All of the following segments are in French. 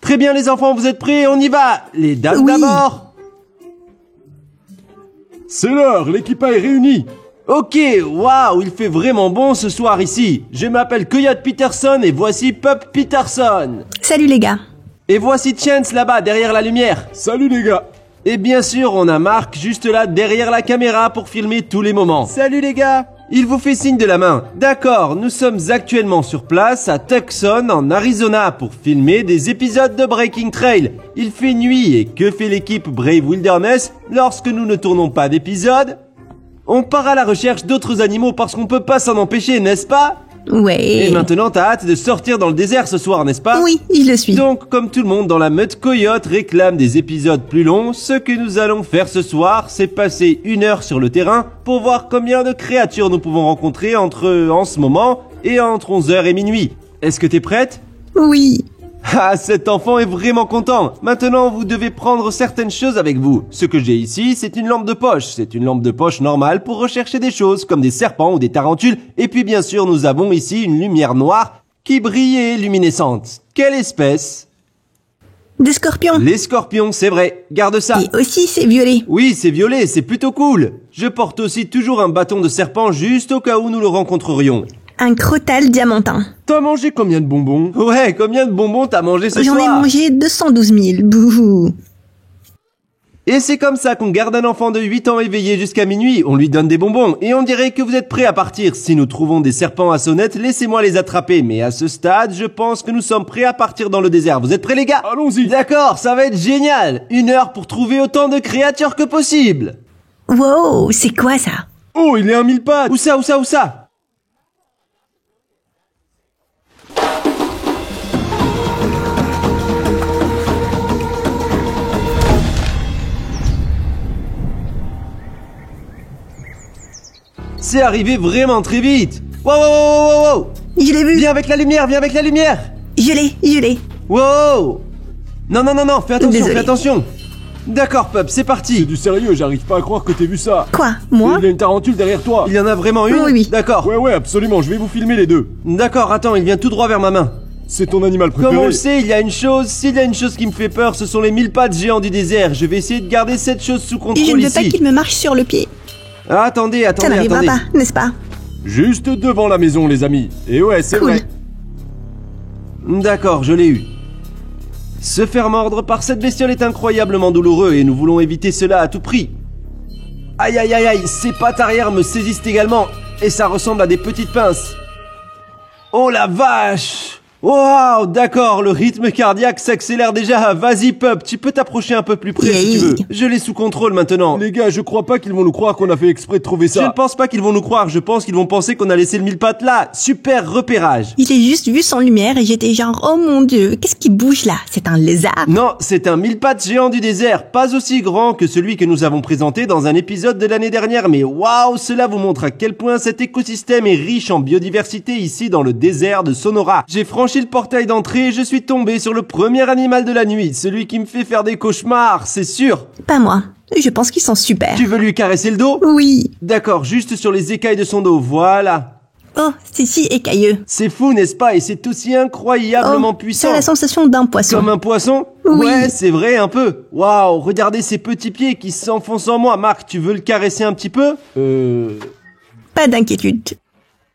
Très bien les enfants, vous êtes prêts? On y va. Les dames Oui. d'abord. C'est l'heure, l'équipage est réunie. Ok, waouh, il fait vraiment bon ce soir ici. Je m'appelle Coyote Peterson et voici Pup Peterson. Salut les gars. Et voici Chance là-bas, derrière la lumière. Salut les gars. Et bien sûr, on a Marc juste là, derrière la caméra pour filmer tous les moments. Salut les gars. Il vous fait signe de la main. D'accord, nous sommes actuellement sur place à Tucson, en Arizona, pour filmer des épisodes de Breaking Trail. Il fait nuit et que fait l'équipe Brave Wilderness lorsque nous ne tournons pas d'épisodes? On part à la recherche d'autres animaux parce qu'on peut pas s'en empêcher, n'est-ce pas? Ouais. Et maintenant, t'as hâte de sortir dans le désert ce soir, n'est-ce pas? Oui, je le suis. Donc, comme tout le monde dans la meute Coyote réclame des épisodes plus longs, ce que nous allons faire ce soir, c'est passer 1 heure sur le terrain pour voir combien de créatures nous pouvons rencontrer en ce moment et entre 11h et minuit. Est-ce que t'es prête? Oui. Ah, cet enfant est vraiment content. Maintenant, vous devez prendre certaines choses avec vous. Ce que j'ai ici, c'est une lampe de poche. C'est une lampe de poche normale pour rechercher des choses comme des serpents ou des tarentules. Et puis, bien sûr, nous avons ici une lumière noire qui brille et est luminescente. Quelle espèce? Des scorpions. Les scorpions, c'est vrai. Garde ça. Et aussi c'est violet. Oui, c'est violet, c'est plutôt cool. Je porte aussi toujours un bâton de serpent juste au cas où nous le rencontrerions. Un crotal diamantin. T'as mangé combien de bonbons? Ouais, combien de bonbons t'as mangé ce J'en ai soir? mangé 212 000. Bouhou. Et c'est comme ça qu'on garde un enfant de 8 ans éveillé jusqu'à minuit. On lui donne des bonbons. Et on dirait que vous êtes prêts à partir. Si nous trouvons des serpents à sonnette, laissez-moi les attraper. Mais à ce stade, je pense que nous sommes prêts à partir dans le désert. Vous êtes prêts les gars? Allons-y. D'accord, ça va être génial. 1 heure pour trouver autant de créatures que possible. Wow, c'est quoi ça? Oh, il est un mille pattes. Où ça, où ça, où ça? C'est arrivé vraiment très vite. Wow, wow, wow, wow, wow. Je l'ai vu. Viens avec la lumière, viens avec la lumière. Je l'ai. Wow. Non, non, non, non, fais attention, Désolé. fais attention. D'accord, Pup, c'est C'est parti. du sérieux, j'arrive pas à croire que t'aies vu ça. Quoi? Moi? Il y a une tarentule derrière toi. Il y en a vraiment une? Oui, oui. D'accord. Ouais, absolument, je vais vous filmer les deux. D'accord, attends, il vient tout droit vers ma main. C'est ton animal préféré. Comme on le sait, s'il y a une chose qui me fait peur, ce sont les 1000 pattes géants du désert. Je vais essayer de garder cette chose sous Et contrôle je ne veux ici. pas qu'il me marche sur le pied. Ah, attendez, Ça attendez, n'arrivera attendez. pas, n'est-ce pas? Juste devant la maison, les amis. Et ouais, c'est Cool. vrai. D'accord, je l'ai eu. Se faire mordre par cette bestiole est incroyablement douloureux et nous voulons éviter cela à tout prix. Aïe aïe aïe aïe, ses pattes arrière me saisissent également et ça ressemble à des petites pinces. Oh la vache! Wow, d'accord, le rythme cardiaque s'accélère déjà. Vas-y Pup, tu peux t'approcher un peu plus près si tu veux. Je l'ai sous contrôle maintenant. Les gars, je crois pas qu'ils vont nous croire qu'on a fait exprès de trouver Je ne ça. pense pas qu'ils vont nous croire, je pense qu'ils vont penser qu'on a laissé le 1000 pattes là. Super repérage. J'ai juste vu son lumière et j'étais genre, oh mon dieu, qu'est-ce qui bouge là? C'est un lézard. Non, c'est un 1000 pattes géant du désert, pas aussi grand que celui que nous avons présenté dans un épisode de l'année dernière, mais waouh, cela vous montre à quel point cet écosystème est riche en biodiversité ici dans le désert de Sonora. J'ai franchi le portail d'entrée et je suis tombé sur le premier animal de la nuit, celui qui me fait faire des cauchemars, c'est sûr. Pas moi. Je pense qu'ils sont super. Tu veux lui caresser le dos? Oui. D'accord, juste sur les écailles de son dos, voilà. Oh, c'est si écailleux. C'est fou, n'est-ce pas? Et c'est aussi incroyablement Oh, puissant. ça a la sensation d'un poisson. Comme un poisson? Oui. Ouais, c'est vrai, un peu. Waouh, regardez ces petits pieds qui s'enfoncent en moi. Marc, tu veux le caresser un petit peu? Pas d'inquiétude.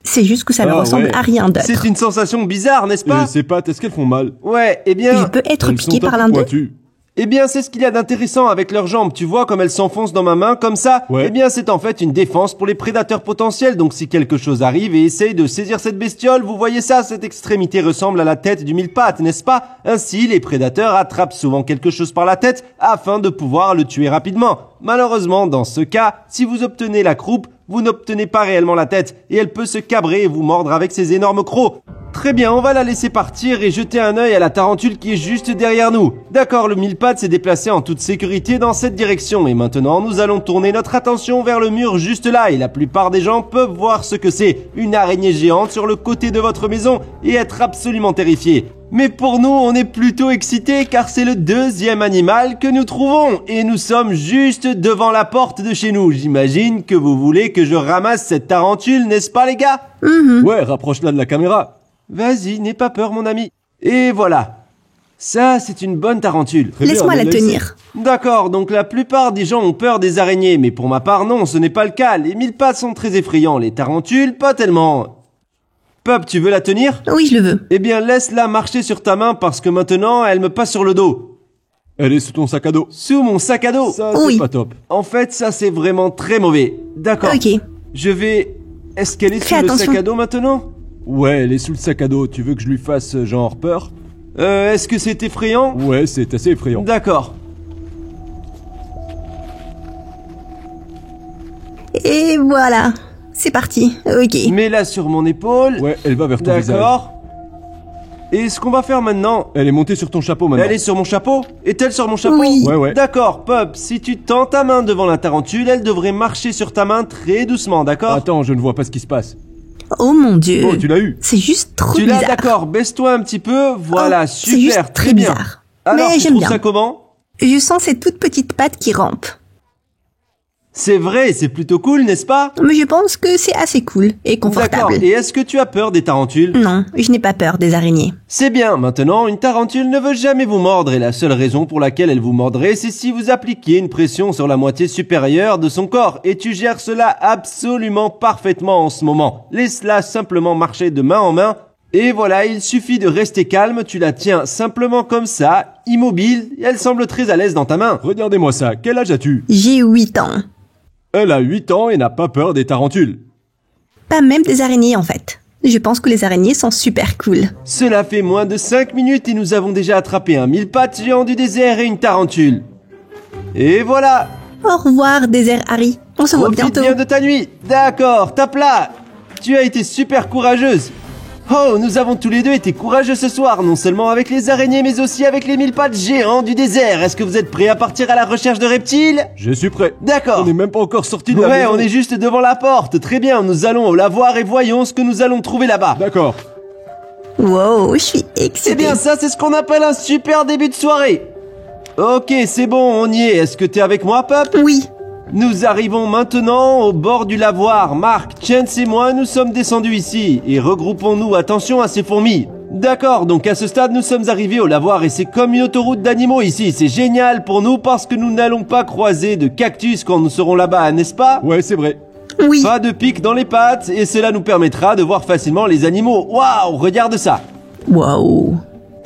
C'est juste que ça ne Ah, ressemble ouais. à rien d'autre. C'est une sensation bizarre, n'est-ce Et pas? ces pattes, est-ce qu'elles font mal? Ouais, eh Je bien... peux être Elles piqué sont un par peu l'un d'eux. pointues. Eh bien, c'est ce qu'il y a d'intéressant avec leurs jambes. Tu vois comme elles s'enfoncent dans ma main, comme ça? Ouais. Eh bien, c'est en fait une défense pour les prédateurs potentiels. Donc, si quelque chose arrive et essaye de saisir cette bestiole, vous voyez ça? Cette extrémité ressemble à la tête du 1000 pattes, n'est-ce pas? Ainsi, les prédateurs attrapent souvent quelque chose par la tête afin de pouvoir le tuer rapidement. Malheureusement, dans ce cas, si vous obtenez la croupe, vous n'obtenez pas réellement la tête et elle peut se cabrer et vous mordre avec ses énormes crocs. Très bien, on va la laisser partir et jeter un œil à la tarentule qui est juste derrière nous. D'accord, le 1000 pattes s'est déplacé en toute sécurité dans cette direction et maintenant nous allons tourner notre attention vers le mur juste là et la plupart des gens peuvent voir ce que c'est, une araignée géante sur le côté de votre maison et être absolument terrifiés. Mais pour nous, on est plutôt excités car c'est le deuxième animal que nous trouvons et nous sommes juste devant la porte de chez nous. J'imagine que vous voulez que je ramasse cette tarentule, n'est-ce pas les gars? Ouais, rapproche-la de la caméra. Vas-y, n'aie pas peur mon ami. Et voilà. Ça, c'est une bonne tarentule. Très bien, Laisse-moi la amène-la ici. tenir. D'accord, donc la plupart des gens ont peur des araignées, mais pour ma part, non, ce n'est pas le cas. Les 1000 pattes sont très effrayants, les tarentules, pas tellement. Pup, tu veux la tenir? Oui, je le veux. Eh bien, laisse-la marcher sur ta main parce que maintenant, elle me passe sur le dos. Elle est sous ton sac à dos. Sous mon sac à dos. Ça, Oui. c'est pas top. En fait, ça, c'est vraiment très mauvais. D'accord. Ok. Je vais... Est-ce qu'elle est Fais sous le attention. sac à dos maintenant? Ouais, elle est sous le sac à dos. Tu veux que je lui fasse genre peur? Est-ce que c'est effrayant? Ouais, c'est assez effrayant. D'accord. Et voilà. C'est parti. Ok. Mets-la sur mon épaule. Ouais, elle va vers ton visage. D'accord. Et ce qu'on va faire maintenant... Elle est montée sur ton chapeau maintenant. Elle est sur mon chapeau? Est-elle sur mon chapeau? Oui. Ouais. D'accord, Pup, si tu tends ta main devant la tarentule, elle devrait marcher sur ta main très doucement, d'accord? Attends, je ne vois pas ce qui se passe. Oh mon dieu. Oh, tu l'as eu. C'est juste trop Tu l'as, bizarre. d'accord, baisse-toi un petit peu, voilà, Oh, c'est super, juste très très bien. bizarre. Alors, Mais tu j'aime trouves bien. ça comment? Je sens ces toutes petites pattes qui rampent. C'est vrai, c'est plutôt cool, n'est-ce pas? Mais je pense que c'est assez cool et D'accord, confortable. et est-ce que tu as peur des tarentules? Non, je n'ai pas peur des araignées. C'est bien, maintenant, une tarentule ne veut jamais vous mordre et la seule raison pour laquelle elle vous mordrait, c'est si vous appliquiez une pression sur la moitié supérieure de son corps et tu gères cela absolument parfaitement en ce moment. Laisse-la simplement marcher de main en main et voilà, il suffit de rester calme, tu la tiens simplement comme ça, immobile, et elle semble très à l'aise dans ta main. Regardez-moi ça. Quel âge as-tu? J'ai 8 ans. Elle a 8 ans et n'a pas peur des tarentules. Pas même des araignées en fait. Je pense que les araignées sont super cool. Cela fait moins de 5 minutes et nous avons déjà attrapé un 1000 pattes géant du désert et une tarentule. Et voilà. Au revoir, désert Harry. On se voit Profite bientôt. bien de ta nuit. D'accord, tape là. Tu as été super courageuse. Oh, nous avons tous les deux été courageux ce soir, non seulement avec les araignées, mais aussi avec les 1000 pattes géants du désert. Est-ce que vous êtes prêts à partir à la recherche de reptiles? Je suis prêt. D'accord. On n'est même pas encore sorti de la Ouais, maison. on est juste devant la porte. Très bien, nous allons au lavoir et voyons ce que nous allons trouver là-bas. D'accord. Wow, je suis Eh excitée. bien, ça, c'est ce qu'on appelle un super début de soirée. Ok, c'est bon, on y est. Est-ce que t'es avec moi, Pup? Oui. Nous arrivons maintenant au bord du lavoir. Marc, Chance et moi, nous sommes descendus ici. Et regroupons-nous, attention à ces fourmis. D'accord, donc à ce stade, nous sommes arrivés au lavoir et c'est comme une autoroute d'animaux ici. C'est génial pour nous parce que nous n'allons pas croiser de cactus quand nous serons là-bas, n'est-ce pas? Ouais, c'est vrai. Oui. Pas de pic dans les pattes et cela nous permettra de voir facilement les animaux. Waouh, regarde ça. Wow.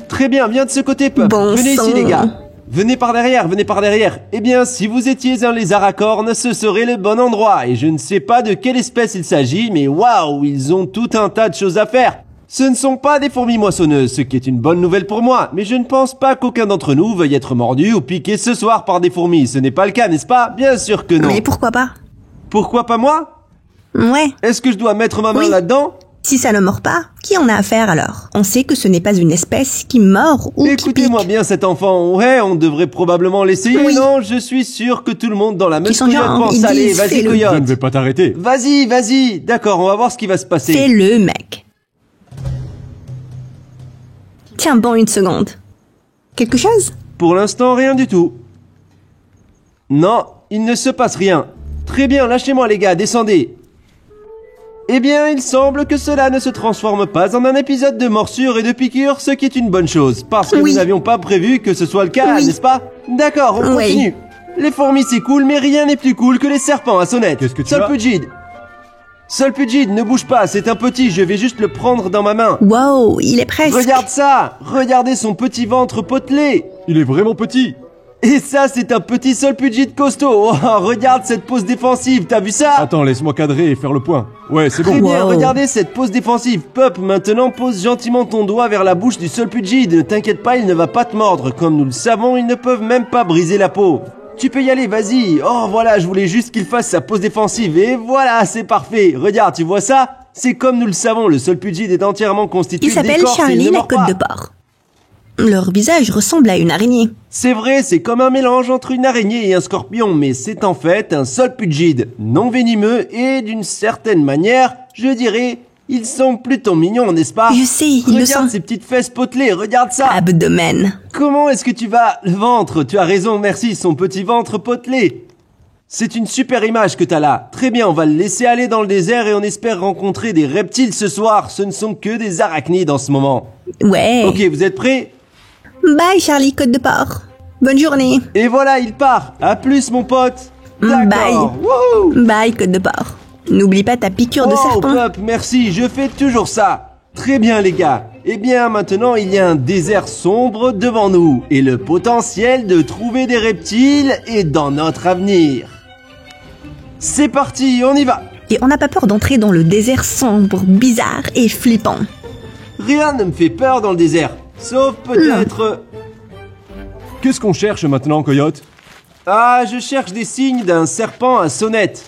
Très bien, viens de ce côté, Pup. Bon Venez sang. ici, les gars. Venez par derrière, venez par derrière. Eh bien, si vous étiez un lézard à cornes, ce serait le bon endroit. Et je ne sais pas de quelle espèce il s'agit, mais waouh, ils ont tout un tas de choses à faire. Ce ne sont pas des fourmis moissonneuses, ce qui est une bonne nouvelle pour moi. Mais je ne pense pas qu'aucun d'entre nous veuille être mordu ou piqué ce soir par des fourmis. Ce n'est pas le cas, n'est-ce pas? Bien sûr que non. Mais pourquoi pas? Pourquoi pas moi? Ouais. Est-ce que je dois mettre ma main Oui. là-dedans? Si ça ne mord pas, qui en a affaire alors? On sait que ce n'est pas une espèce qui mord ou qui pique. Écoutez-moi bien cet enfant, ouais, on devrait probablement l'essayer, Oui. non? Je suis sûr que tout le monde dans la meute sont coyote genre, pense, ils allez, disent, vas-y fais-le. Je coyote. ne vais pas t'arrêter. Vas-y, vas-y, d'accord, on va voir ce qui va se passer. Fais-le, mec. Tiens bon une seconde. Quelque chose? Pour l'instant, rien du tout. Non, il ne se passe rien. Très bien, lâchez-moi les gars, descendez. Eh bien, il semble que cela ne se transforme pas en un épisode de morsure et de piqûre, ce qui est une bonne chose, parce que Oui. nous n'avions pas prévu que ce soit le cas, Oui. n'est-ce pas? D'accord, on Oui. continue. Les fourmis c'est cool, mais rien n'est plus cool que les serpents à sonnette. Qu'est-ce que tu as Solpugid. Solpugid, ne bouge pas, c'est un petit, je vais juste le prendre dans ma main. Wow, il est presque. Regarde ça, regardez son petit ventre potelé. Il est vraiment petit. Et ça, c'est un petit Solpugid costaud. Oh, regarde cette pose défensive, t'as vu ça? Attends, laisse-moi cadrer et faire le point. Ouais, c'est Très bon. bien, Wow. regardez cette pose défensive. Pup, maintenant pose gentiment ton doigt vers la bouche du Solpugid. Ne t'inquiète pas, il ne va pas te mordre. Comme nous le savons, ils ne peuvent même pas briser la peau. Tu peux y aller, vas-y. Oh, voilà, je voulais juste qu'il fasse sa pose défensive. Et voilà, c'est parfait. Regarde, tu vois ça? C'est comme nous le savons, le Solpugid est entièrement constitué Il s'appelle d'écorce et il Charlie ne la mord côte pas. de porc. Leur visage ressemble à une araignée. C'est vrai, c'est comme un mélange entre une araignée et un scorpion, mais c'est en fait un Solpugid, non venimeux et d'une certaine manière, je dirais, ils sont plutôt mignons, n'est-ce pas? Je sais, il le Regarde sent. ces petites fesses potelées, regarde ça. Abdomen. Comment est-ce que tu vas? Le ventre, tu as raison, merci, son petit ventre potelé. C'est une super image que t'as là. Très bien, on va le laisser aller dans le désert et on espère rencontrer des reptiles ce soir. Ce ne sont que des arachnides en ce moment. Ouais. Ok, vous êtes prêts? Bye Charlie Côte de Porc. Bonne journée. Et voilà, il part. À plus, mon pote. Bye. D'accord. Wouhou. Bye Côte de Porc. N'oublie pas ta piqûre de Oh, serpent. Pup, merci, je fais toujours ça. Très bien, les gars. Eh bien, maintenant, il y a un désert sombre devant nous. Et le potentiel de trouver des reptiles est dans notre avenir. C'est parti, on y va. Et on n'a pas peur d'entrer dans le désert sombre, bizarre et flippant. Rien ne me fait peur dans le désert. Sauf peut-être... Qu'est-ce qu'on cherche maintenant, Coyote? Ah, je cherche des signes d'un serpent à sonnette.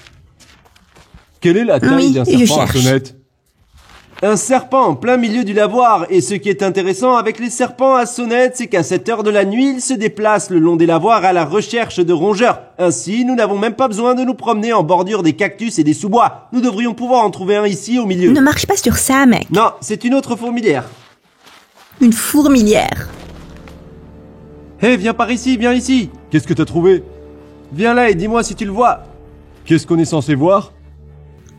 Quelle est la taille Oui, d'un je serpent à cherche. sonnette? Un serpent en plein milieu du lavoir. Et ce qui est intéressant avec les serpents à sonnette, c'est qu'à cette heure de la nuit, ils se déplacent le long des lavoirs à la recherche de rongeurs. Ainsi, nous n'avons même pas besoin de nous promener en bordure des cactus et des sous-bois. Nous devrions pouvoir en trouver un ici au milieu. Ne marche pas sur ça, mec. Non, c'est une autre fourmilière. Une fourmilière. Hé, viens par ici, viens ici. Qu'est-ce que t'as trouvé? Viens là et dis-moi si tu le vois. Qu'est-ce qu'on est censé voir?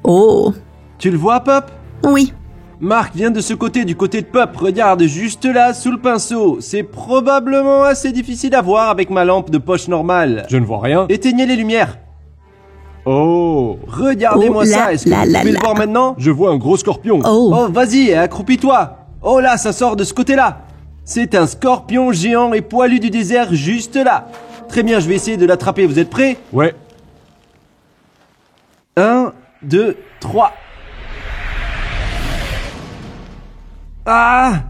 Oh. Tu le vois, Pop? Oui. Marc, viens de ce côté, du côté de Pop. Regarde, juste là, sous le pinceau. C'est probablement assez difficile à voir avec ma lampe de poche normale. Je ne vois rien. Éteignez les lumières. Oh, Regardez-moi Oh, ça. là, Est-ce que là, vous là, pouvez le là. voir maintenant? je vois un gros scorpion. Oh. Oh, vas-y, accroupis-toi. Oh là, ça sort de ce côté-là. C'est un scorpion géant et poilu du désert juste là. Très bien, je vais essayer de l'attraper. Vous êtes prêts? Ouais. 1, 2, 3. Ah!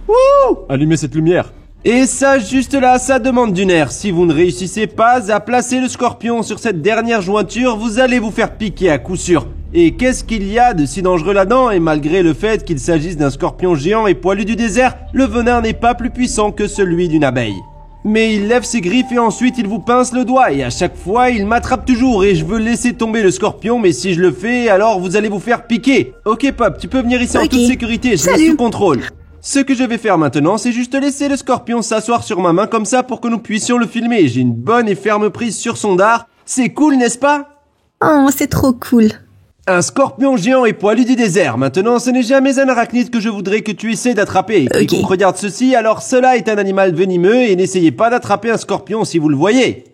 Wouh! Allumez cette lumière. Et ça, juste là, ça demande du nerf. Si vous ne réussissez pas à placer le scorpion sur cette dernière jointure, vous allez vous faire piquer à coup sûr. Et qu'est-ce qu'il y a de si dangereux là-dedans? Et malgré le fait qu'il s'agisse d'un scorpion géant et poilu du désert, le venin n'est pas plus puissant que celui d'une abeille. Mais il lève ses griffes et ensuite il vous pince le doigt et à chaque fois il m'attrape toujours et je veux laisser tomber le scorpion mais si je le fais alors vous allez vous faire piquer. Ok Pop, tu peux venir ici en Ok. toute sécurité, je Salut. laisse sous contrôle. Ce que je vais faire maintenant, c'est juste laisser le scorpion s'asseoir sur ma main comme ça pour que nous puissions le filmer. J'ai une bonne et ferme prise sur son dard. C'est cool, n'est-ce pas? Oh, c'est trop cool. Un scorpion géant et poilu du désert. Maintenant, ce n'est jamais un arachnide que je voudrais que tu essaies d'attraper. Ok. Quiconque regarde ceci, alors cela est un animal venimeux et n'essayez pas d'attraper un scorpion si vous le voyez.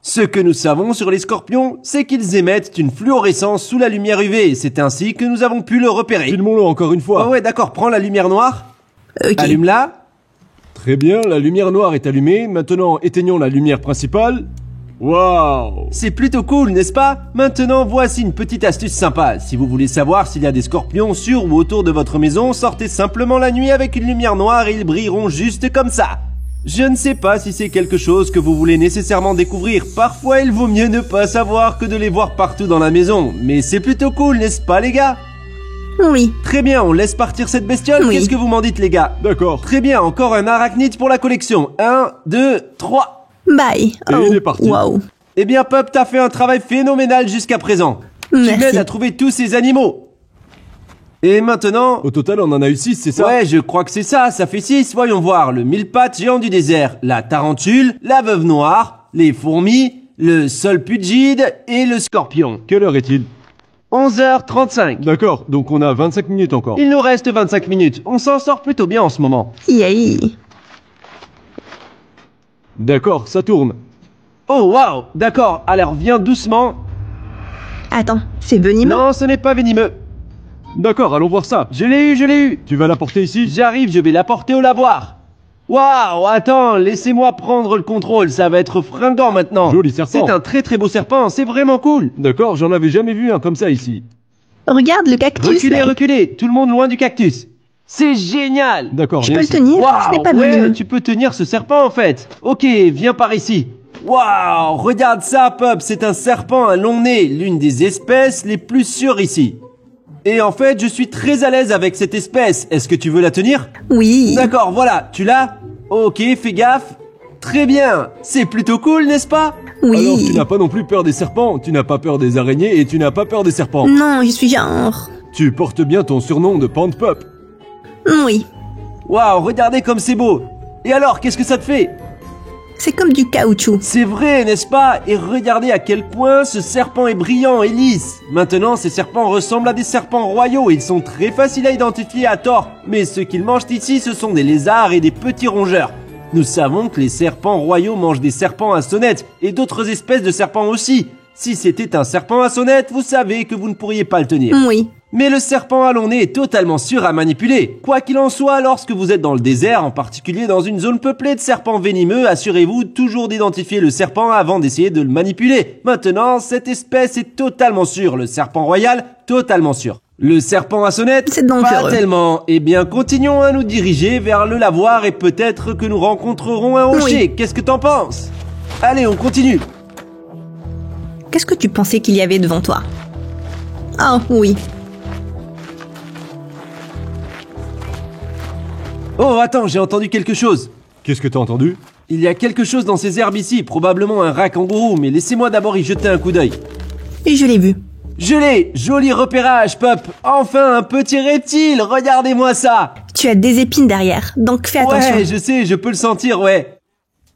Ce que nous savons sur les scorpions, c'est qu'ils émettent une fluorescence sous la lumière UV. C'est ainsi que nous avons pu le repérer. Filmons-le encore une fois. Oh ouais, d'accord, prends la lumière noire, Ok. allume-la. Très bien, la lumière noire est allumée. Maintenant, éteignons la lumière principale. Waouh! C'est plutôt cool, n'est-ce pas? Maintenant, voici une petite astuce sympa. Si vous voulez savoir s'il y a des scorpions sur ou autour de votre maison, sortez simplement la nuit avec une lumière noire et ils brilleront juste comme ça. Je ne sais pas si c'est quelque chose que vous voulez nécessairement découvrir. Parfois, il vaut mieux ne pas savoir que de les voir partout dans la maison. Mais c'est plutôt cool, n'est-ce pas, les gars? Oui. Très bien, on laisse partir cette bestiole. Oui. Qu'est-ce que vous m'en dites, les gars? D'accord. Très bien, encore un arachnide pour la collection. 1, 2, 3. Bye. Et Oh. il est parti. Wow. Eh bien, Pop, t'as fait un travail phénoménal jusqu'à présent. Tu Merci. m'aides à trouver tous ces animaux. Et maintenant... Au total, on en a eu 6, c'est ça? Ouais, je crois que c'est ça, ça fait 6, voyons voir. Le mille-pattes géant du désert, la tarentule, la veuve noire, les fourmis, le solpugide et le scorpion. Quelle heure est-il? 11h35. D'accord, donc on a 25 minutes encore. Il nous reste 25 minutes. On s'en sort plutôt bien en ce moment. Yay. D'accord, ça tourne. Oh, waouh, d'accord, alors viens doucement. Attends, c'est venimeux? Non, ce n'est pas venimeux. D'accord, allons voir ça. Je l'ai eu. Tu vas l'apporter ici? J'arrive, je vais l'apporter au lavoir. Waouh, attends, laissez-moi prendre le contrôle, ça va être fringant maintenant. Joli serpent. C'est un très très beau serpent, c'est vraiment cool. D'accord, j'en avais jamais vu un comme ça ici. Regarde le cactus. Reculez, mec. reculez, tout le monde loin du cactus. C'est génial. D'accord, Je viens peux le ici. tenir? Ce Waouh, n'est pas ouais, venimeux. tu peux tenir ce serpent en fait. Ok, viens par ici. Waouh, regarde ça, Pop, c'est un serpent à long nez, l'une des espèces les plus sûres ici. Et en fait, je suis très à l'aise avec cette espèce. Est-ce que tu veux la tenir? Oui. D'accord, voilà, tu l'as? Ok, fais gaffe. Très bien, c'est plutôt cool, n'est-ce pas? Oui. Alors tu n'as pas non plus peur des serpents, tu n'as pas peur des araignées et tu n'as pas peur des serpents. Non, je suis genre... Tu portes bien ton surnom de Pant Pup. Oui. Waouh, regardez comme c'est beau. Et alors, qu'est-ce que ça te fait? C'est comme du caoutchouc. C'est vrai, n'est-ce pas? Et regardez à quel point ce serpent est brillant et lisse. Maintenant, ces serpents ressemblent à des serpents royaux et ils sont très faciles à identifier à tort. Mais ce qu'ils mangent ici, ce sont des lézards et des petits rongeurs. Nous savons que les serpents royaux mangent des serpents à sonnette et d'autres espèces de serpents aussi. Si c'était un serpent à sonnette, vous savez que vous ne pourriez pas le tenir. Oui. Mais le serpent à long nez est totalement sûr à manipuler. Quoi qu'il en soit, lorsque vous êtes dans le désert, en particulier dans une zone peuplée de serpents venimeux, assurez-vous toujours d'identifier le serpent avant d'essayer de le manipuler. Maintenant, cette espèce est totalement sûre. Le serpent royal, totalement sûr. Le serpent à sonnette, c'est dangereux. Pas tellement. Eh bien, continuons à nous diriger vers le lavoir et peut-être que nous rencontrerons un rocher. Oui. Qu'est-ce que t'en penses? Allez, on continue. Qu'est-ce que tu pensais qu'il y avait devant toi? Oh, oui. Oh, attends, j'ai entendu quelque chose. Qu'est-ce que t'as entendu? Il y a quelque chose dans ces herbes ici, probablement un rat kangourou, mais laissez-moi d'abord y jeter un coup d'œil. Et je l'ai vu. Je l'ai! Joli repérage, Pup! Enfin, un petit reptile! Regardez-moi ça! Tu as des épines derrière, donc fais attention. Ouais, je sais, je peux le sentir, ouais.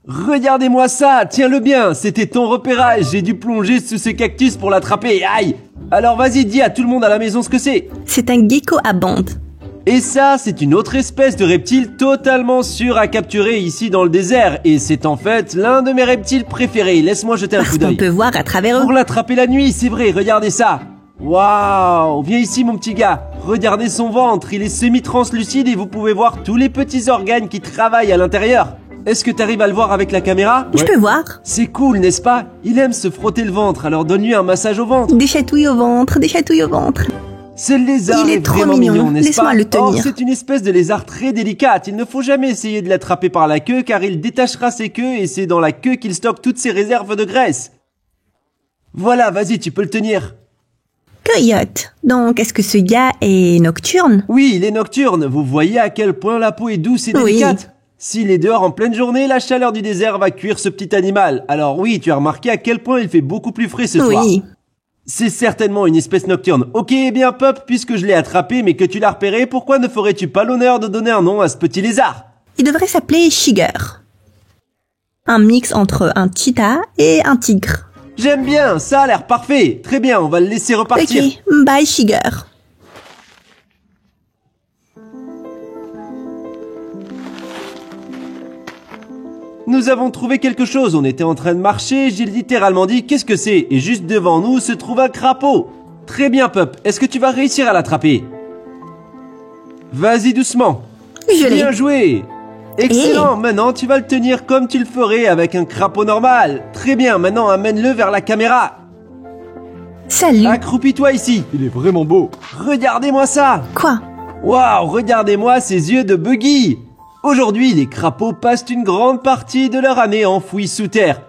Regardez-moi ça! Tiens-le bien! C'était ton repérage! J'ai dû plonger sous ce cactus pour l'attraper, aïe! Alors vas-y, dis à tout le monde à la maison ce que c'est! C'est un gecko à bande. Et ça, c'est une autre espèce de reptile totalement sûre à capturer ici dans le désert. Et c'est en fait l'un de mes reptiles préférés. Laisse-moi jeter un Parce coup qu'on d'œil. peut voir à travers eux. Pour l'attraper la nuit, c'est vrai, regardez ça. Waouh! Viens ici mon petit gars. Regardez son ventre, il est semi-translucide et vous pouvez voir tous les petits organes qui travaillent à l'intérieur. Est-ce que tu arrives à le voir avec la caméra? Je peux voir. C'est cool, n'est-ce pas? Il aime se frotter le ventre, alors donne-lui un massage au ventre. Des chatouilles au ventre, des chatouilles au ventre. Ce lézard Il est trop vraiment mignon, n'est-ce laisse-moi pas? le tenir. Or, c'est une espèce de lézard très délicate. Il ne faut jamais essayer de l'attraper par la queue car il détachera ses queues et c'est dans la queue qu'il stocke toutes ses réserves de graisse. Voilà, vas-y, tu peux le tenir. Coyote. Donc, est-ce que ce gars est nocturne? Oui, il est nocturne. Vous voyez à quel point la peau est douce et Oui. délicate? S'il est dehors en pleine journée, la chaleur du désert va cuire ce petit animal. Alors oui, tu as remarqué à quel point il fait beaucoup plus frais ce soir. Oui. C'est certainement une espèce nocturne. Ok, eh bien Pup, puisque je l'ai attrapé mais que tu l'as repéré, pourquoi ne ferais-tu pas l'honneur de donner un nom à ce petit lézard? Il devrait s'appeler Shiger. Un mix entre un cheetah et un tigre. J'aime bien, ça a l'air parfait. Très bien, on va le laisser repartir. Ok, bye Shiger. Nous avons trouvé quelque chose, on était en train de marcher, j'ai littéralement dit qu'est-ce que c'est? Et juste devant nous se trouve un crapaud. Très bien Pup, est-ce que tu vas réussir à l'attraper? Vas-y doucement. Je l'ai. Bien joué. Excellent, maintenant tu vas le tenir comme tu le ferais avec un crapaud normal. Très bien, maintenant amène-le vers la caméra. Salut. Accroupis-toi ici. Il est vraiment beau. Regardez-moi ça. Quoi? Waouh, regardez-moi ces yeux de Buggy. Aujourd'hui, les crapauds passent une grande partie de leur année enfouis sous terre.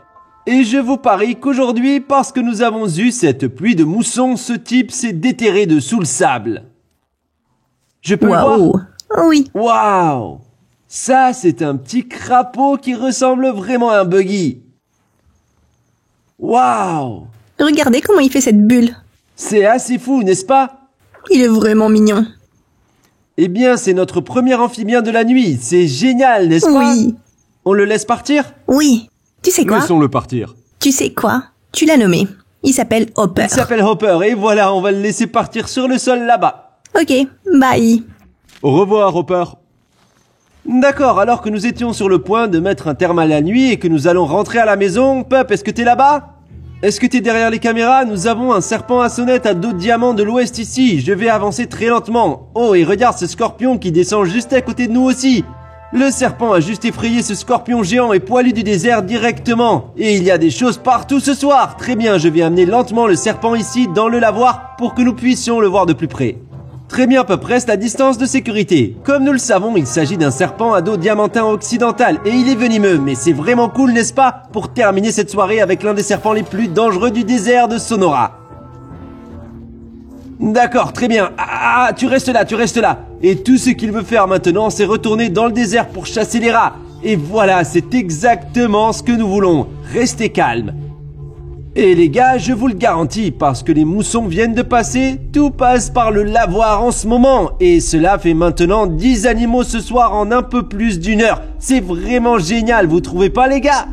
Et je vous parie qu'aujourd'hui, parce que nous avons eu cette pluie de mousson, ce type s'est déterré de sous le sable. Je peux le voir? Waouh. Oui. Waouh! Ça, c'est un petit crapaud qui ressemble vraiment à un Buggy. Waouh! Regardez comment il fait cette bulle. C'est assez fou, n'est-ce pas? Il est vraiment mignon. Eh bien, c'est notre premier amphibien de la nuit. C'est génial, n'est-ce pas? Oui. On le laisse partir? Oui. Tu sais quoi? Laissons-le partir. Tu sais quoi? Tu l'as nommé. Il s'appelle Hopper. Il s'appelle Hopper et voilà, on va le laisser partir sur le sol là-bas. Ok, bye. Au revoir, Hopper. D'accord, alors que nous étions sur le point de mettre un terme à la nuit et que nous allons rentrer à la maison, Pup, est-ce que t'es là-bas? Est-ce que t'es derrière les caméras? Nous avons un serpent à sonnette à dos de diamant de l'ouest ici. Je vais avancer très lentement. Oh, et regarde ce scorpion qui descend juste à côté de nous aussi. Le serpent a juste effrayé ce scorpion géant et poilu du désert directement. Et il y a des choses partout ce soir. Très bien, je vais amener lentement le serpent ici dans le lavoir pour que nous puissions le voir de plus près. Très bien, Pup, reste à distance de sécurité. Comme nous le savons, il s'agit d'un serpent à dos diamantin occidental et il est venimeux, mais c'est vraiment cool, n'est-ce pas, pour terminer cette soirée avec l'un des serpents les plus dangereux du désert de Sonora. D'accord, très bien. Ah, tu restes là, tu restes là. Et tout ce qu'il veut faire maintenant, c'est retourner dans le désert pour chasser les rats. Et voilà, c'est exactement ce que nous voulons. Restez calme. Et les gars, je vous le garantis, parce que les moussons viennent de passer, tout passe par le lavoir en ce moment. Et cela fait maintenant 10 animaux ce soir en un peu plus d'une heure. C'est vraiment génial, vous trouvez pas les gars?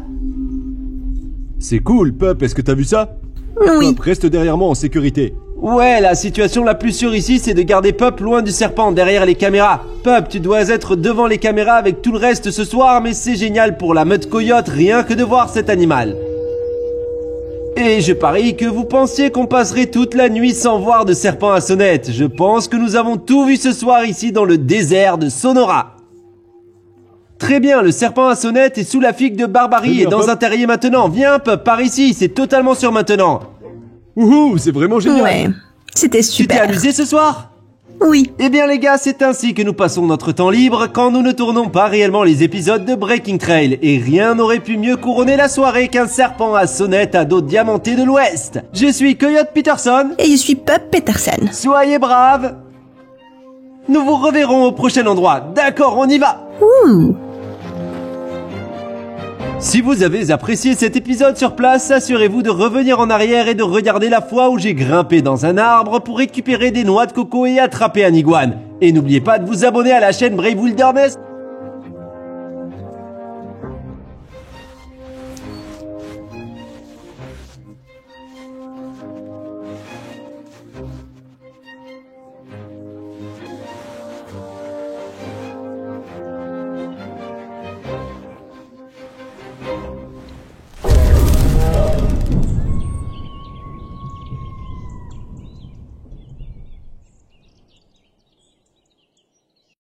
C'est cool, Pup, est-ce que t'as vu ça? Oui. Pup, reste derrière moi en sécurité. Ouais, la situation la plus sûre ici, c'est de garder Pup loin du serpent, derrière les caméras. Pup, tu dois être devant les caméras avec tout le reste ce soir, mais c'est génial pour la meute coyote, rien que de voir cet animal. Et je parie que vous pensiez qu'on passerait toute la nuit sans voir de serpent à sonnette. Je pense que nous avons tout vu ce soir ici dans le désert de Sonora. Très bien, le serpent à sonnette est sous la figue de Barbarie et dans Pup. un terrier maintenant. Viens, Pup, par ici, c'est totalement sûr maintenant. Wouhou, c'est vraiment génial. Ouais, c'était Tu t'es super. amusé ce soir ? Oui. Eh bien les gars, c'est ainsi que nous passons notre temps libre quand nous ne tournons pas réellement les épisodes de Breaking Trail. Et rien n'aurait pu mieux couronner la soirée qu'un serpent à sonnette à dos diamanté de l'Ouest. Je suis Coyote Peterson. Et je suis Pup Peterson. Soyez braves. Nous vous reverrons au prochain endroit. D'accord, on y va. Ouh. Si vous avez apprécié cet épisode sur place, assurez-vous de revenir en arrière et de regarder la fois où j'ai grimpé dans un arbre pour récupérer des noix de coco et attraper un iguane. Et n'oubliez pas de vous abonner à la chaîne Brave Wilderness